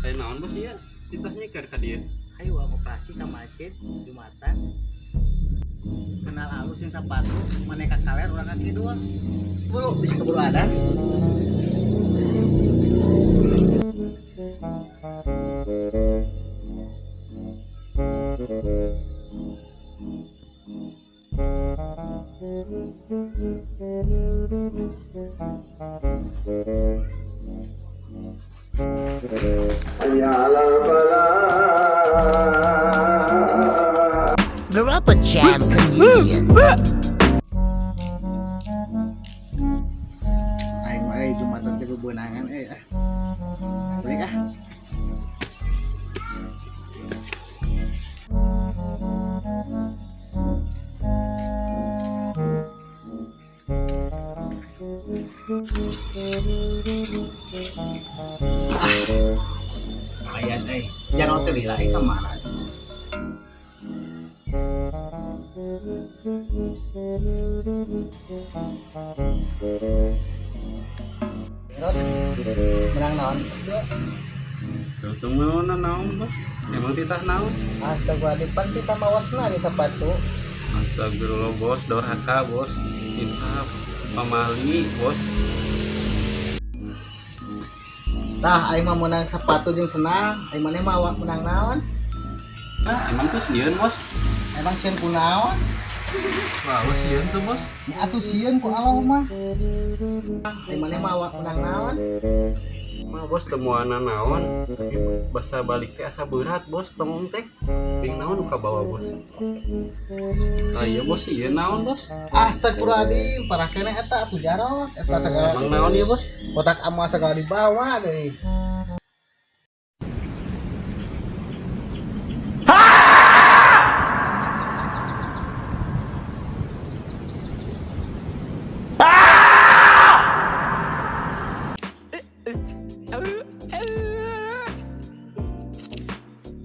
Kayak naon bos ya? Titahnya ka dieu. Ayo operasi ka masjid Jumatan. Senal alus yang sepatu maneka kaler orang kaki dua. Buru bisa keburu ada. Berapa jam kemudian? Ayo Jumatan teh bebenangan Boleh kah? Lumayan jangan hotel lagi kemana? Menang naon? Tuh naon bos? Emang titah naon? Astagfirullahaladzim, kita mawasna di sepatu. Astagfirullah bos, dorhaka bos. Insaf, pamali bos. Tah, aing mah menang sepatu jeung senang. Aing maneh mah menang naon? Emang tuh sieun bos? Emang sieun kunaon? Wah, sieun tuh bos. Nya atuh sieun ku Allah mah. Aing maneh mah menang naon? Mah bos temuana naon? Basa balik teh asa berat bos, tong teh. Ping naon ka bawa bos? Ah iya bos, sieun naon bos? Astagfirullahaladzim, parah kene eta atuh jarot. Eta sagala Emang naon ya bos? kotak amal sagala dibawa deui.